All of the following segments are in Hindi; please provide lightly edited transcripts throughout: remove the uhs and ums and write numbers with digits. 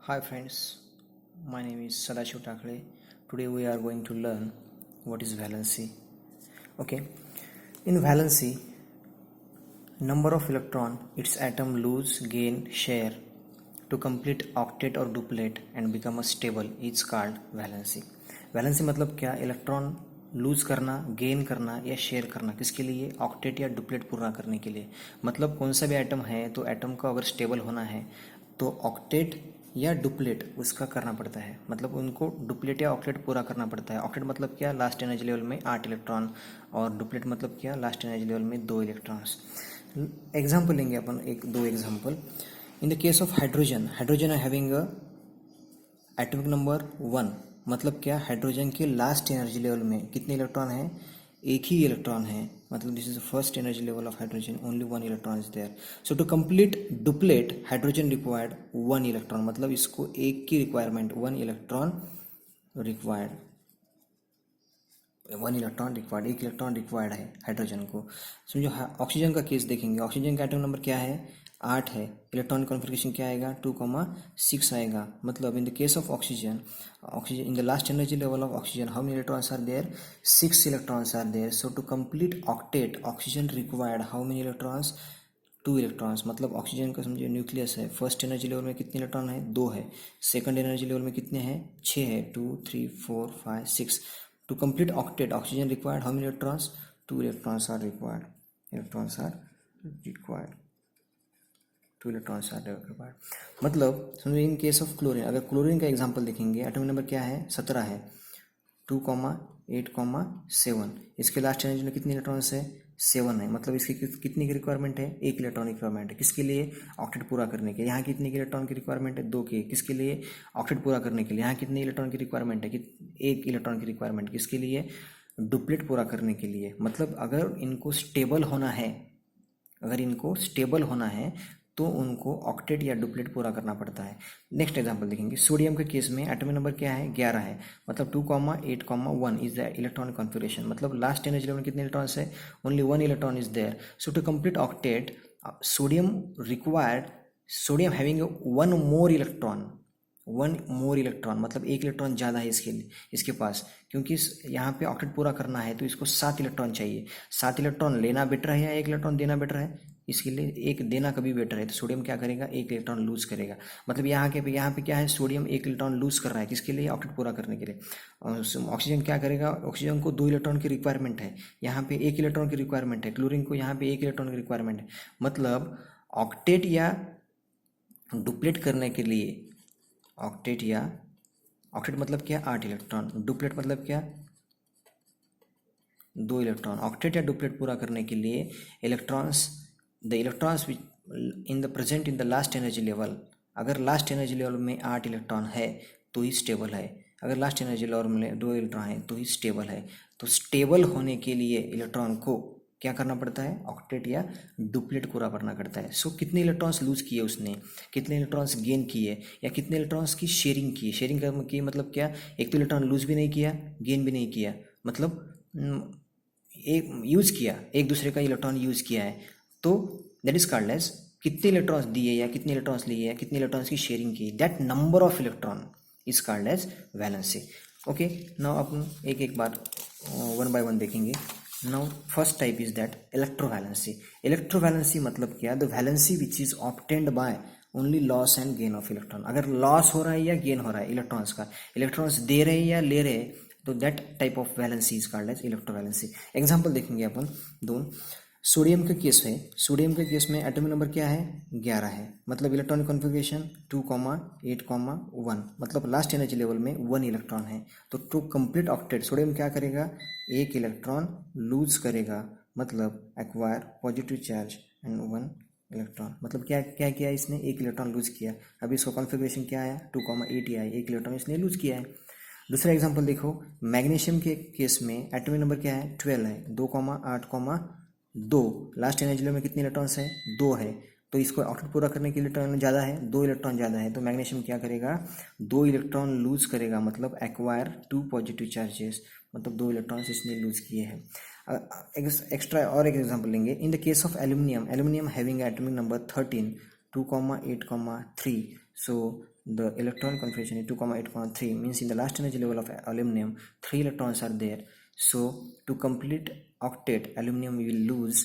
Hi friends, my name is Sadashiv Takle. Today we are going to learn what is valency. Okay, in valency, number of electron its atom lose, gain, share to complete octet or duplet and become a stable is called valency. Valency मतलब क्या? इलेक्ट्रॉन लूज करना, गेन करना या शेयर करना, किसके लिए? ऑक्टेट या डुप्लेट पूरा करने के लिए। मतलब कौन सा भी एटम है तो एटम को अगर स्टेबल होना है तो ऑक्टेट या डुप्लेट उसका करना पड़ता है। मतलब उनको डुप्लेट या ऑक्टेट पूरा करना पड़ता है। ऑक्टेट मतलब क्या? लास्ट एनर्जी लेवल में 8 इलेक्ट्रॉन, और डुप्लेट मतलब क्या? लास्ट एनर्जी लेवल में 2 इलेक्ट्रॉन्स। एग्जाम्पल लेंगे अपन, एक दो example. In the case of hydrogen, hydrogen are having a atomic number 1। मतलब क्या? हाइड्रोजन के लास्ट एनर्जी लेवल में कितने इलेक्ट्रॉन हैं? एक ही इलेक्ट्रॉन है। मतलब this is the first energy level of hydrogen, only 1 electron is there. So to complete duplet hydrogen required 1 electron. मतलब इसको एक की requirement, 1 electron required, 1 electron required, एक इलेक्ट्रॉन रिक्वायर्ड है हाइड्रोजन को। समझो ऑक्सीजन का केस देखेंगे। ऑक्सीजन का एटम नंबर क्या है? 8 है। इलेक्ट्रॉनिक कॉन्फ़िगरेशन क्या आएगा? 2,6 आएगा। मतलब in the case of oxygen, oxygen in the last energy level of oxygen how many electrons are there? 6 electrons are there. So to complete octet oxygen required how many electrons? 2 electrons. मतलब ऑक्सीजन का समझिए न्यूक्लियस है। फर्स्ट एनर्जी लेवल में कितने इलेक्ट्रॉन है? 2 है। सेकंड एनर्जी लेवल में कितने हैं? 6 है। 2 3 4 5 6। To complete octet, oxygen required how many electrons? 2 electrons are required. Electrons are required. 2 electrons are required. मतलब समझो इन केस ऑफ क्लोरीन, अगर क्लोरीन का एग्जांपल देखेंगे, एटॉमिक नंबर क्या है? 17 है। 2,8,7। इसके लास्ट एनर्जी में कितने इलेक्ट्रॉन्स है? 7 है। मतलब इसकी कितनी की रिक्वायरमेंट है? 1 इलेक्ट्रॉन की रिक्वायरमेंट है। किसके लिए? ऑक्टेट पूरा करने के। यहाँ कितने की इलेक्ट्रॉन की रिक्वायरमेंट है? 2 की। किसके लिए? ऑक्टेट पूरा करने के लिए। यहाँ कितने इलेक्ट्रॉन की रिक्वायरमेंट है? 1 इलेक्ट्रॉन की रिक्वायरमेंट। किसके लिए? डुप्लेट पूरा करने के लिए। मतलब अगर इनको स्टेबल होना है, अगर इनको स्टेबल होना है तो उनको ऑक्टेट या डुप्लेट पूरा करना पड़ता है। नेक्स्ट एग्जांपल देखेंगे। सोडियम के केस में एटॉमिक नंबर क्या है? 11 है। मतलब 2,8,1 इज द इलेक्ट्रॉनिक कॉन्फ़िगरेशन। मतलब लास्ट एनर्जी लेवल में कितने इलेक्ट्रॉन्स है? Only 1 electron is there. So to complete octet sodium required, sodium having 1 more electron, 1 more electron. मतलब 1 इलेक्ट्रॉन ज़्यादा है इसके लिए, इसके पास, क्योंकि यहाँ पे ऑक्टेट पूरा करना है तो इसको 7 इलेक्ट्रॉन चाहिए। 7 इलेक्ट्रॉन लेना बेटर है या 1 इलेक्ट्रॉन देना बेटर है? इसके लिए एक देना कभी बेटर है। तो सोडियम क्या करेगा? 1 इलेक्ट्रॉन लूज करेगा। मतलब यहाँ पे क्या है? सोडियम 1 इलेक्ट्रॉन लूज कर रहा है। किसके लिए? ऑक्टेट पूरा करने के लिए। ऑक्सीजन क्या करेगा? ऑक्सीजन को 2 इलेक्ट्रॉन की रिक्वायरमेंट है, यहाँ पे 1 इलेक्ट्रॉन की रिक्वायरमेंट है। क्लोरीन को यहाँ पे 1 इलेक्ट्रॉन की रिक्वायरमेंट है। मतलब ऑक्टेट या डुप्लेट करने के लिए, ऑक्टेट या ऑक्टेट मतलब क्या? 8 इलेक्ट्रॉन। डुप्लेट मतलब क्या? 2 इलेक्ट्रॉन। ऑक्टेट या डुप्लेट पूरा करने के लिए electrons, the electrons in the present in the last energy level, अगर लास्ट एनर्जी लेवल में 8 इलेक्ट्रॉन है तो ही स्टेबल है। अगर लास्ट एनर्जी लेवल में 2 इलेक्ट्रॉन है तो ही स्टेबल है। तो स्टेबल होने के लिए इलेक्ट्रॉन को क्या करना पड़ता है? ऑक्टेट या डुप्लेट पूरा करना पड़ता है। सो कितने इलेक्ट्रॉन्स लूज किए उसने, कितने इलेक्ट्रॉन्स गेन किए, या कितने इलेक्ट्रॉन्स की शेयरिंग की। शेयरिंग की मतलब क्या? एक तो इलेक्ट्रॉन लूज भी नहीं किया, गेन भी नहीं किया। मतलब एक यूज़ किया, एक दूसरे का इलेक्ट्रॉन यूज़ किया है। तो दैट इज कॉल्ड एज कितने इलेक्ट्रॉन्स दिए या कितने इलेक्ट्रॉन्स लिए या कितने इलेक्ट्रॉन्स की शेयरिंग की, that number of electron is called as valency. Okay, now अपन एक एक बार वन बाय वन देखेंगे। Now first type is that electrovalency. Electrovalency मतलब क्या? The valency which is obtained by only loss and gain of electron. अगर लॉस हो रहा है या गेन हो रहा है इलेक्ट्रॉन्स का, इलेक्ट्रॉन्स दे रहे या ले रहे, तो that type of valency is called as electrovalency. Example देखेंगे अपन दो। सोडियम का केस है। सोडियम के केस में एटॉमिक नंबर क्या है? 11 है। मतलब इलेक्ट्रॉनिक कॉन्फ़िगरेशन 2,8,1। मतलब लास्ट एनर्जी लेवल में 1 इलेक्ट्रॉन है। तो टू कंप्लीट ऑक्टेट सोडियम क्या करेगा? 1 इलेक्ट्रॉन लूज करेगा। मतलब acquire positive charge and 1 electron. मतलब क्या क्या किया इसने? 1 इलेक्ट्रॉन लूज किया। अभी इसका कॉन्फ़िगरेशन क्या आया? 2,8 आया। 1 इलेक्ट्रॉन इसने लूज किया है। दूसरा एग्जांपल देखो, मैग्नीशियम के केस में एटॉमिक नंबर क्या है? 12 है। 2,8,2। लास्ट एनर्जी लेवल में कितने इलेक्ट्रॉन्स है? 2 है। तो इसको ऑक्टेट पूरा करने के लिए इलेक्ट्रॉन ज़्यादा है, 2 इलेक्ट्रॉन ज़्यादा है। तो मैग्नीशियम क्या करेगा? 2 इलेक्ट्रॉन लूज करेगा। मतलब एक्वायर 2 पॉजिटिव चार्जेस। मतलब 2 इलेक्ट्रॉन्स इसने लूज किए हैं। एक्स्ट्रा और एक एग्जांपल लेंगे। इन the case of aluminium, aluminium having atomic number 13, 2,8,3. So the electron configuration is 2,8,3, means in the last energy level of aluminum 3 electrons are there. So to complete octet, aluminum will lose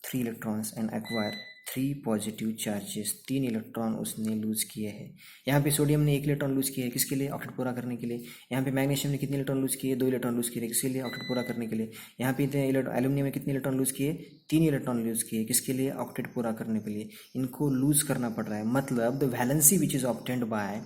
3 electrons and acquire 3 positive charges. 3 electron उसने लूज किए हैं. यहाँ पे सोडियम ने 1 इलेक्ट्रॉन लूज किया है, किसके लिए? ऑक्टेट पूरा करने के लिए. यहाँ पे मैग्नीशियम ने कितने इलेक्ट्रॉन लूज किए? 2 इलेक्ट्रॉन लूज किए, किसके लिए? ऑक्टेट पूरा करने के लिए. यहाँ पे एल्यूमिनियम में कितने इलेक्ट्रॉन लूज किए? 3 इलेक्ट्रॉन लूज किए, किसके लिए? ऑक्टेट पूरा करने के लिए. इनको लूज करना पड़ रहा है, मतलब the valency which is obtained by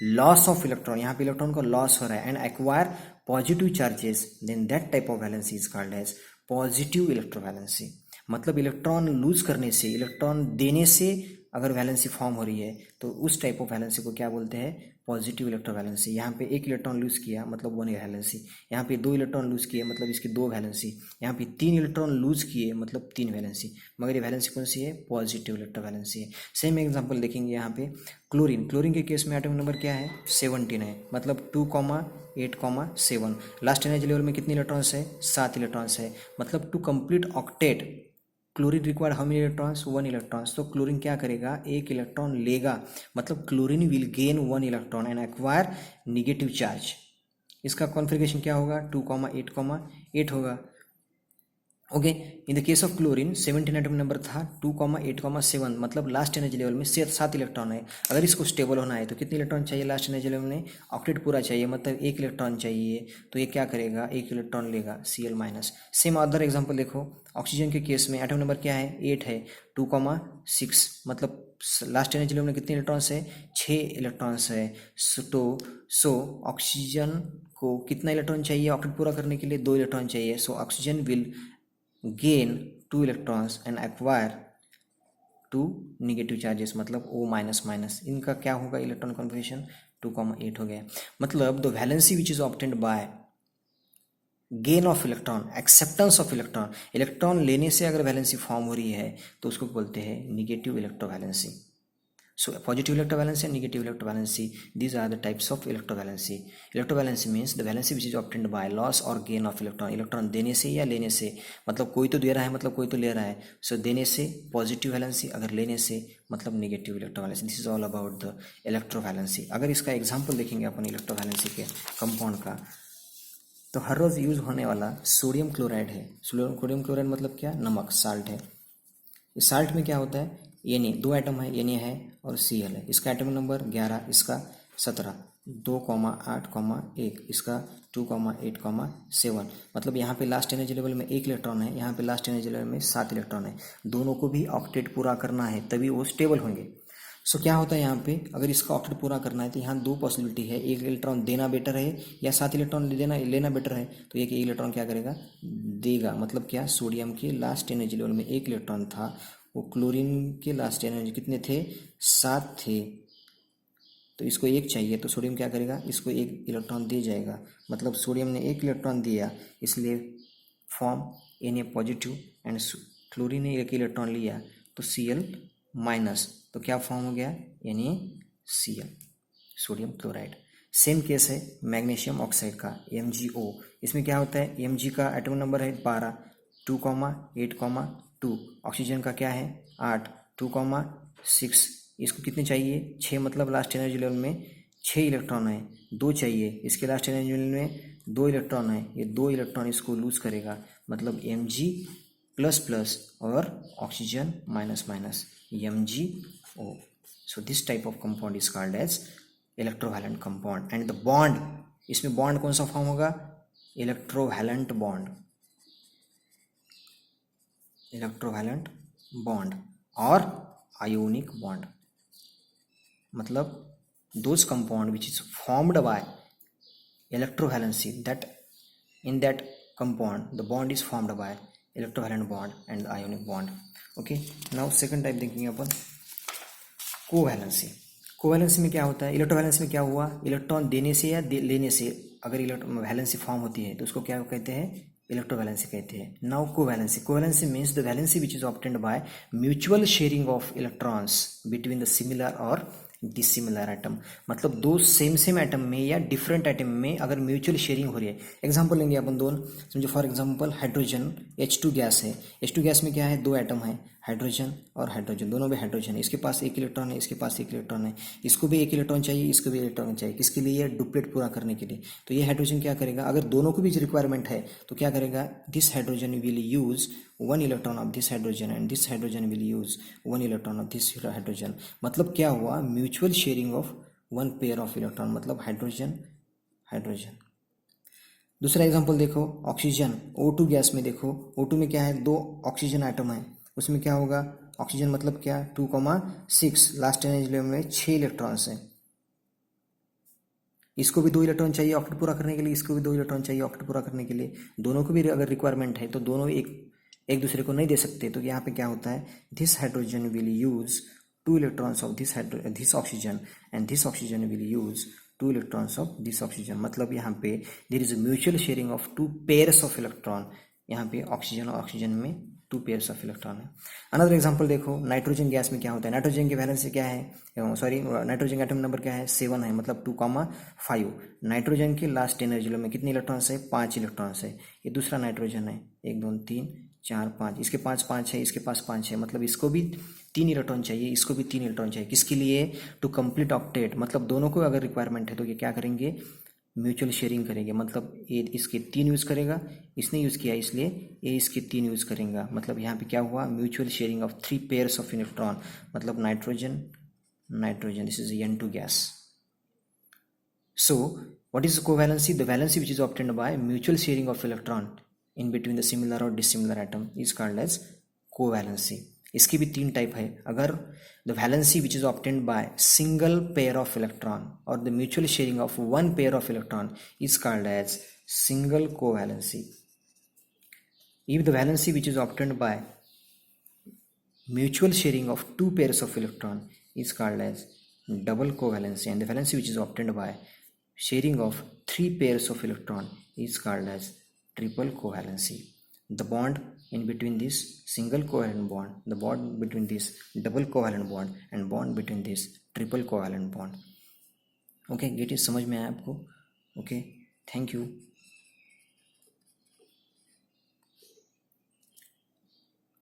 loss of electron, यहाँ पे इलेक्ट्रॉन का लॉस हो रहा है, and acquire positive charges, then that type of valency is called as positive electrovalency. मतलब इलेक्ट्रॉन लूज करने से, इलेक्ट्रॉन देने से अगर वैलेंसी फॉर्म हो रही है तो उस टाइप ऑफ वैलेंसी को क्या बोलते हैं? Positive electrovalency. यहाँ पे 1 इलेक्ट्रॉन लूज किया मतलब 1 वैलेंसी. यहाँ पे 2 इलेक्ट्रॉन लूज किए मतलब इसकी 2 वैलेंसी. यहाँ पे 3 इलेक्ट्रॉन लूज किए मतलब 3 वैलेंसी. मगर ये वैलेंसी कौन सी है? पॉजिटिव इलेक्ट्रोवैलेंसी है. सेम एग्जांपल देखेंगे यहाँ पे क्लोरीन. क्लोरीन के केस में एटॉमिक नंबर क्या है? 17 है, मतलब 2,8,7. लास्ट एनर्जी लेवल में कितने इलेक्ट्रॉन्स है? 7 इलेक्ट्रॉन्स है. मतलब to complete octet chlorine required how many electrons? 1 electrons. तो क्लोरीन क्या करेगा? 1 इलेक्ट्रॉन लेगा, मतलब chlorine will gain 1 electron and acquire negative charge. इसका कॉन्फिगरेशन क्या होगा? 2,8,8 होगा. Okay. In the case of chlorine 17 atomic number था, 2,8,7, मतलब लास्ट एनर्जी लेवल में 7 इलेक्ट्रॉन है. अगर इसको स्टेबल होना है तो कितने इलेक्ट्रॉन चाहिए? लास्ट एनर्जी लेवल में ऑक्टेट पूरा चाहिए, मतलब 1 इलेक्ट्रॉन चाहिए. तो ये क्या करेगा? 1 इलेक्ट्रॉन लेगा, Cl minus. Same other example देखो, ऑक्सीजन के केस में एटॉमिक नंबर क्या है? 8 है, 2,6, मतलब लास्ट एनर्जी लेवल में कितने इलेक्ट्रॉन्स है? 6 इलेक्ट्रॉन्स है. सो ऑक्सीजन को कितना इलेक्ट्रॉन चाहिए ऑक्टेट पूरा करने के लिए? 2 इलेक्ट्रॉन चाहिए. So oxygen will gain 2 electrons and acquire 2 negative charges, मतलब O माइनस माइनस. इनका क्या होगा? इलेक्ट्रॉन कॉन्फिगरेशन 2,8 हो गया. मतलब the valency which is obtained bye gain of electron, acceptance of electron, electron लेने से अगर वैलेंसी फॉर्म हो रही है तो उसको बोलते हैं negative electrovalency. So positive electrovalency and negative electrovalency, these are the types of electrovalency. Electrovalency means the valency which is obtained by loss or gain of electron. Electron देने से या लेने से, मतलब कोई तो दे रहा है मतलब कोई तो ले रहा है. सो देने से पॉजिटिव वैलेंसी, अगर लेने से मतलब negative electrovalency. This is all about the electrovalency. अगर इसका एग्जाम्पल देखेंगे अपन इलेक्ट्रोवैलेंसी के कंपाउंड का, तो हर रोज़ यूज़ होने वाला सोडियम क्लोराइड है. सोडियम क्लोराइड मतलब क्या? नमक, साल्ट है. इस साल्ट में क्या होता है? Na, 2 एटम है, Na है और Cl है. इसका एटॉमिक नंबर 11, इसका 17, 2,8,1, इसका 2,8,7. मतलब यहाँ पे लास्ट एनर्जी लेवल में 1 इलेक्ट्रॉन है, यहाँ पे लास्ट एनर्जी लेवल में 7 इलेक्ट्रॉन है. दोनों को भी ऑक्टेट पूरा करना है तभी वो स्टेबल होंगे. सो क्या होता है यहाँ पे? अगर इसका ऑक्टेट पूरा करना है तो यहाँ 2 पॉसिबिलिटी है. 1 इलेक्ट्रॉन देना बेटर है या 7 इलेक्ट्रॉन लेना बेटर है. तो एक इलेक्ट्रॉन क्या करेगा? देगा. मतलब क्या? सोडियम के लास्ट एनर्जी लेवल में 1 इलेक्ट्रॉन था, वो क्लोरीन के लास्ट एनर्जी कितने थे? 7 थे. तो इसको 1 चाहिए, तो सोडियम क्या करेगा? इसको 1 इलेक्ट्रॉन दे जाएगा. मतलब सोडियम ने 1 इलेक्ट्रॉन दिया, इसलिए form Na positive, and chlorine ने 1 इलेक्ट्रॉन लिया तो Cl माइनस. तो क्या फॉर्म हो गया? NaCl, sodium chloride. Same case है मैग्नीशियम ऑक्साइड का, MgO. इसमें क्या होता है? Mg का एटॉमिक नंबर है 12, 2,8,2. ऑक्सीजन का क्या है? 8, 2,6. इसको कितने चाहिए? 6, मतलब लास्ट एनर्जी लेवल में 6 इलेक्ट्रॉन है, 2 चाहिए. इसके लास्ट एनर्जी लेवल में 2 इलेक्ट्रॉन है, ये 2 इलेक्ट्रॉन इसको लूज करेगा. मतलब Mg प्लस प्लस और oxygen minus minus, MgO. So this type of compound is called as electrovalent compound. And the bond, इसमें बॉन्ड कौन सा फॉर्म होगा? इलेक्ट्रोवैलेंट बॉन्ड, इलेक्ट्रोवैलेंट बॉन्ड और आयोनिक बॉन्ड. मतलब those compound which is formed by electrovalency, that in that compound the bond is formed by electrovalent bond and ionic bond. Okay, now second type देखेंगे अपन कोवैलेंसी. कोवैलेंसी में क्या होता है? इलेक्ट्रोवैलेंसी में क्या हुआ? इलेक्ट्रॉन देने से या लेने से अगर वैलेंसी फॉर्म होती है तो उसको क्या कहते हैं? इलेक्ट्रोवैलेंसी कहते हैं. Now covalency. Covalency means the valency which is obtained by mutual sharing of electrons between the similar और डिसिमिलर एटम, मतलब दो सेम एटम में या डिफरेंट एटम में अगर म्यूचुअल शेयरिंग हो रही है। एग्जांपल लेंगे अपन दोनों, समझो for example hydrogen H2 gas है। H2 गैस में क्या है, दो एटम है, हाइड्रोजन और हाइड्रोजन, दोनों में हाइड्रोजन है। इसके पास एक इलेक्ट्रॉन है, इसके पास एक इलेक्ट्रॉन है, इसको भी एक इलेक्ट्रॉन चाहिए, इसको भी इलेक्ट्रॉन चाहिए, किसके लिए, डुप्लेट पूरा करने के लिए। तो ये हाइड्रोजन क्या करेगा, अगर दोनों को भी रिक्वायरमेंट है तो क्या करेगा, this hydrogen will use one electron of this hydrogen and this hydrogen will use one electron of this hydrogen. मतलब क्या हुआ, mutual sharing of one pair of electron, मतलब हाइड्रोजन हाइड्रोजन। दूसरा एग्जांपल देखो, ऑक्सीजन O2 गैस में देखो, O2 में क्या है, दो ऑक्सीजन आइटम है, उसमें क्या होगा, ऑक्सीजन मतलब क्या, 2,6, लास्ट एनर्जी लेवल में 6 इलेक्ट्रॉन्स हैं। इसको भी 2 इलेक्ट्रॉन चाहिए ऑक्टेट पूरा करने के लिए, इसको भी 2 इलेक्ट्रॉन चाहिए ऑक्टेट पूरा करने के लिए। दोनों को भी अगर रिक्वायरमेंट है तो दोनों एक दूसरे को नहीं दे सकते। तो यहाँ पे क्या होता है, this hydrogen will use 2 electrons of this oxygen and this oxygen will use 2 electrons of this oxygen. मतलब यहाँ पे there is mutual sharing of 2 pairs of electron. यहाँ पे ऑक्सीजन और ऑक्सीजन में 2 पेयर्स ऑफ इलेक्ट्रॉन है। अनदर एग्जांपल देखो, नाइट्रोजन गैस में क्या होता है, नाइट्रोजन की वैलेंसी क्या है, सॉरी नाइट्रोजन एटम नंबर क्या है, 7 है, मतलब 2,5। नाइट्रोजन के लास्ट एनर्जी लेवल में कितने इलेक्ट्रॉन्स है, 5 इलेक्ट्रॉन्स है। ये दूसरा नाइट्रोजन है, 1 2 3 4 5, इसके पास 5 है, इसके पास 5 है, मतलब इसको भी 3 इलेक्ट्रॉन चाहिए, इसको भी 3 इलेक्ट्रॉन चाहिए, किसके लिए, टू कंप्लीट ऑक्टेट। मतलब दोनों को अगर रिक्वायरमेंट है तो ये क्या करेंगे, म्यूचुअल शेयरिंग करेंगे। मतलब ये इसके 3 यूज़ करेगा, इसने यूज़ किया इसलिए ये इसके 3 यूज़ करेगा। मतलब यहाँ पे क्या हुआ, mutual sharing of 3 pairs of electron, मतलब nitrogen nitrogen, this is N2 gas. So what is the covalency? The valency which is obtained by mutual sharing of electron in between the similar or dissimilar atom is called as covalency. इसकी भी 3 टाइप है। अगर the valency which is obtained by single pair of electron or the mutual sharing of one pair of electron is called as single covalency. If the valency which is obtained by mutual sharing of 2 pairs of electron is called as double covalency, and the valency which is obtained by sharing of 3 pairs of electron is called as triple covalency. The bond in between this single covalent bond, the bond between this double covalent bond and bond between this triple covalent bond. Okay, get it, समझ में आया आपको? Okay, thank you.